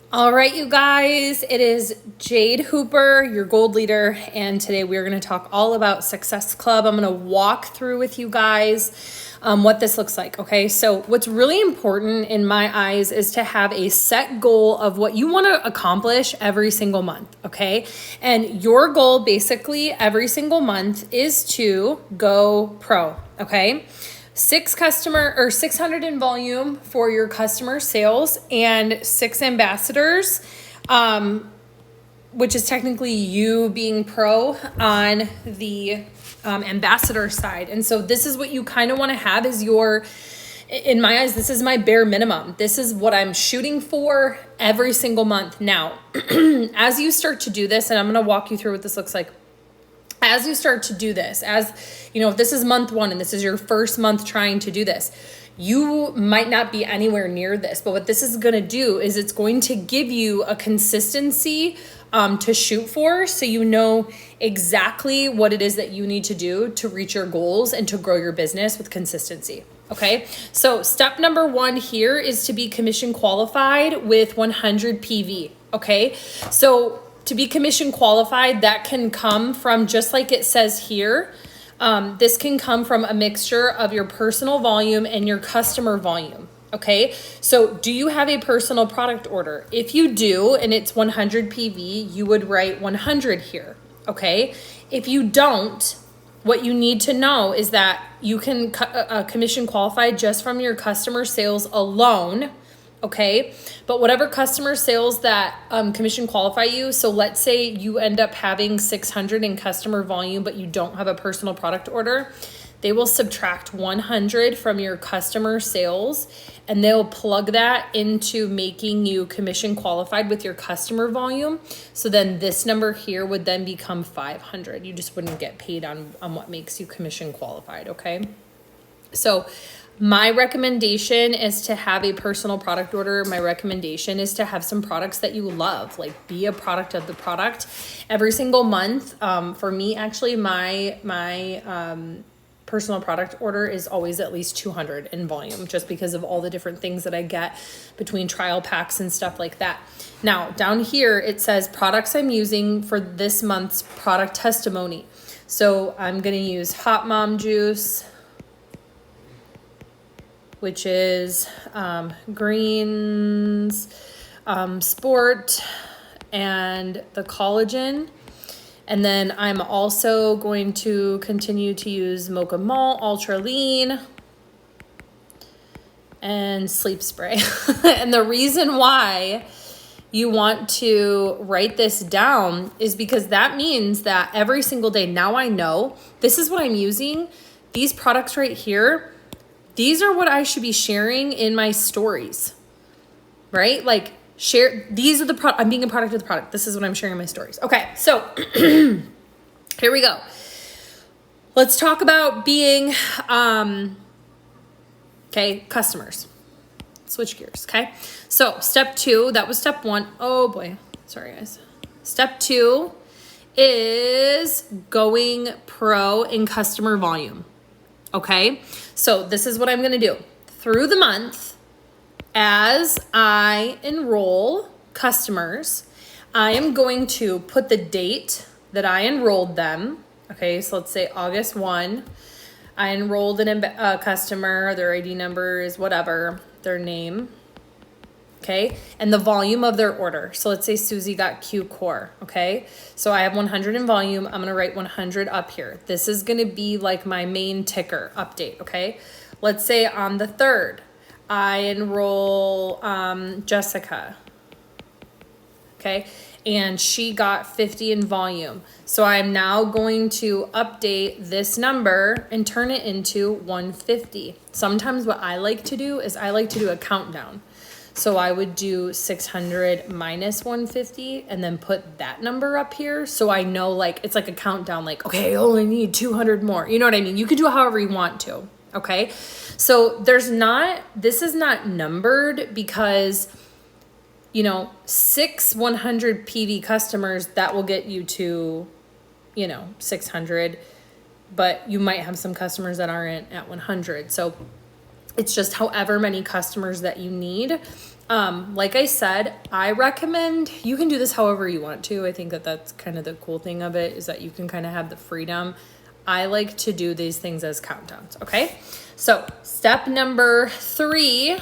All right, you guys, it is Jade Hooper, your gold leader, and today we are going to talk all about Success Club. I'm going to walk through with you guys what this looks like, okay? So what's really important in my eyes is to have a set goal of what you want to accomplish every single month, okay? And your goal basically every single month is to go pro, okay? 600 in volume for your customer sales and 6 ambassadors, which is technically you being pro on the ambassador side. And so this is what you kind of want to have is in my eyes, this is my bare minimum. This is what I'm shooting for every single month. Now, as you start to do this, and I'm going to walk you through what this looks like. As you start to do this, as you know, if this is month 1 and this is your first month trying to do this, you might not be anywhere near this, but what this is going to do is it's going to give you a consistency to shoot for, so you know exactly what it is that you need to do to reach your goals and to grow your business with consistency. Okay, so step number 1 here is to be commission qualified with 100 PV. Okay, so to be commission qualified, that can come from, just like it says here, this can come from a mixture of your personal volume and your customer volume. Okay, so do you have a personal product order? If you do, and it's 100 PV, you would write 100 here. Okay, if you don't, what you need to know is that you can commission qualify just from your customer sales alone. Okay, but whatever customer sales that commission qualify you, so let's say you end up having 600 in customer volume, but you don't have a personal product order, they will subtract 100 from your customer sales and they'll plug that into making you commission qualified with your customer volume. So then this number here would then become 500. You just wouldn't get paid on what makes you commission qualified, okay? So my recommendation is to have a personal product order. My recommendation is to have some products that you love, like be a product of the product every single month. For me, actually, my personal product order is always at least 200 in volume, just because of all the different things that I get between trial packs and stuff like that. Now, down here, it says products I'm using for this month's product testimony. So I'm going to use Hot Mom Juice, which is greens, sport, and the collagen. And then I'm also going to continue to use Mocha Malt, Ultra Lean, and Sleep Spray. And the reason why you want to write this down is because that means that every single day, now I know this is what I'm using. These products right here, these are what I should be sharing in my stories, right? Like share, these are the I'm being a product of the product. This is what I'm sharing in my stories. Okay, so here we go. Let's talk about being, customers. Switch gears, okay? So step 2, that was step 1. Oh boy, sorry guys. Step 2 is going pro in customer volume. Okay, so this is what I'm going to do through the month. As I enroll customers, I am going to put the date that I enrolled them. Okay, so let's say August 1, I enrolled a customer, their ID number is whatever, their name. Okay, and the volume of their order. So let's say Susie got Q Core. Okay, so I have 100 in volume. I'm going to write 100 up here. This is going to be like my main ticker update. Okay, let's say on the 3rd, I enroll Jessica. Okay, and she got 50 in volume. So I'm now going to update this number and turn it into 150. Sometimes what I like to do is I like to do a countdown. So I would do 600 minus 150 and then put that number up here. So I know, like, it's like a countdown, like, okay, I only need 200 more. You know what I mean? You could do it however you want to. Okay. So this is not numbered because, 6 100 PV customers, that will get you to, 600, but you might have some customers that aren't at 100. So It's just however many customers that you need. Like I said, I recommend you can do this however you want to. I think that that's kind of the cool thing of it, is that you can kind of have the freedom. I like to do these things as countdowns. Okay. So step number 3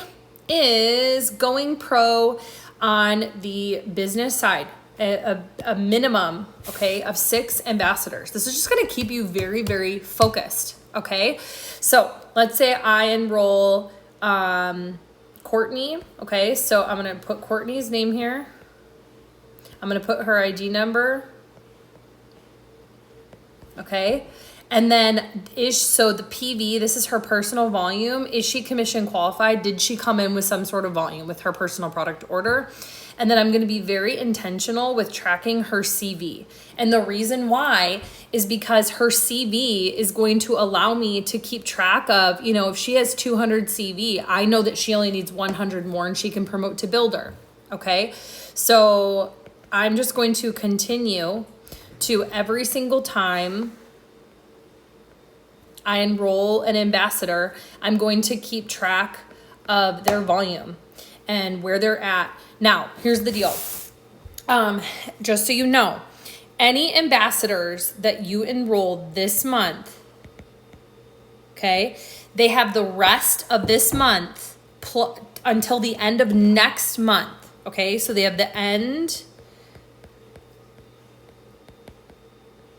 is going pro on the business side. A minimum, okay, of 6 ambassadors. This is just going to keep you very, very focused. Okay. So let's say I enroll, Courtney. Okay. So I'm going to put Courtney's name here. I'm going to put her ID number. Okay. And then so the PV, this is her personal volume. Is she commission qualified? Did she come in with some sort of volume with her personal product order? And then I'm going to be very intentional with tracking her CV. And the reason why is because her CV is going to allow me to keep track of, if she has 200 CV, I know that she only needs 100 more and she can promote to builder. Okay. So I'm just going to continue to every single time I enroll an ambassador, I'm going to keep track of their volume and where they're at. Now, here's the deal. Just so you know, any ambassadors that you enroll this month, okay, they have the rest of this month until the end of next month. Okay, so they have the end.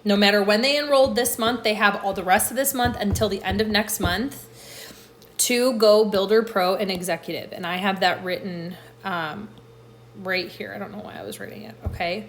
No matter when they enrolled this month, they have all the rest of this month until the end of next month to go Builder Pro and Executive. And I have that written right here. I don't know why I was writing it. Okay.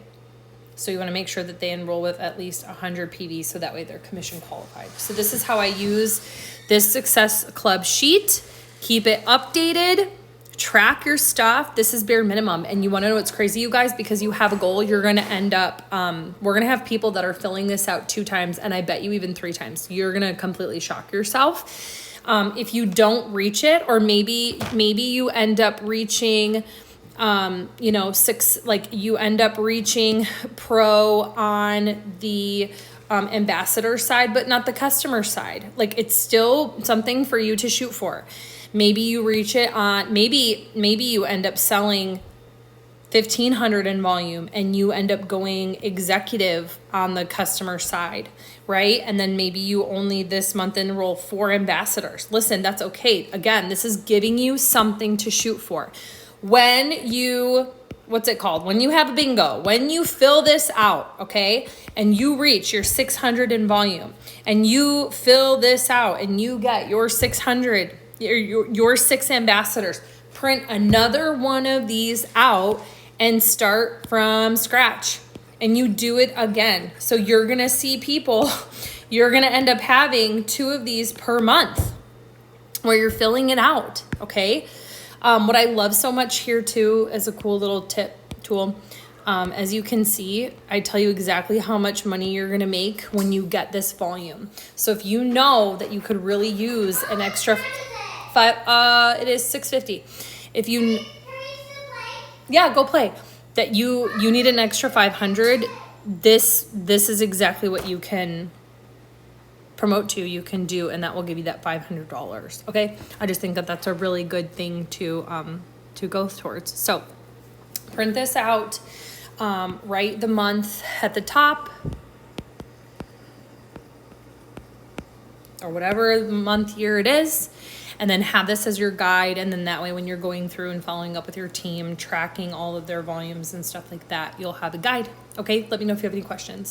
So you want to make sure that they enroll with at least 100 PV, so that way they're commission qualified. So this is how I use this Success Club sheet. Keep it updated. Track your stuff. This is bare minimum. And you want to know what's crazy, you guys? Because you have a goal, you're going to end up, we're going to have people that are filling this out 2 times, and I bet you even 3 times. You're going to completely shock yourself. If you don't reach it, or maybe you end up reaching, 6, like you end up reaching pro on the ambassador side, but not the customer side. Like, it's still something for you to shoot for. Maybe you reach it on, maybe you end up selling 1,500 in volume and you end up going executive on the customer side, right? And then maybe you only this month enroll 4 ambassadors. Listen, that's okay. Again, this is giving you something to shoot for. When you, what's it called? When you have a bingo, when you fill this out, okay, and you reach your 600 in volume, and you fill this out and you get your 600, your 6 ambassadors, print another one of these out and start from scratch, and you do it again. So you're going to see people, you're going to end up having 2 of these per month where you're filling it out. Okay. What I love so much here too, as a cool little tip tool, as you can see, I tell you exactly how much money you're going to make when you get this volume. So if you know that you could really use an extra it is $6.50. If you, yeah, go play. That you need an extra 500. This is exactly what you can promote to, you can do, and that will give you that $500. Okay. I just think that that's a really good thing to go towards. So print this out, write the month at the top, or whatever month, year it is, and then have this as your guide. And then that way, when you're going through and following up with your team, tracking all of their volumes and stuff like that, you'll have a guide. Okay. Let me know if you have any questions.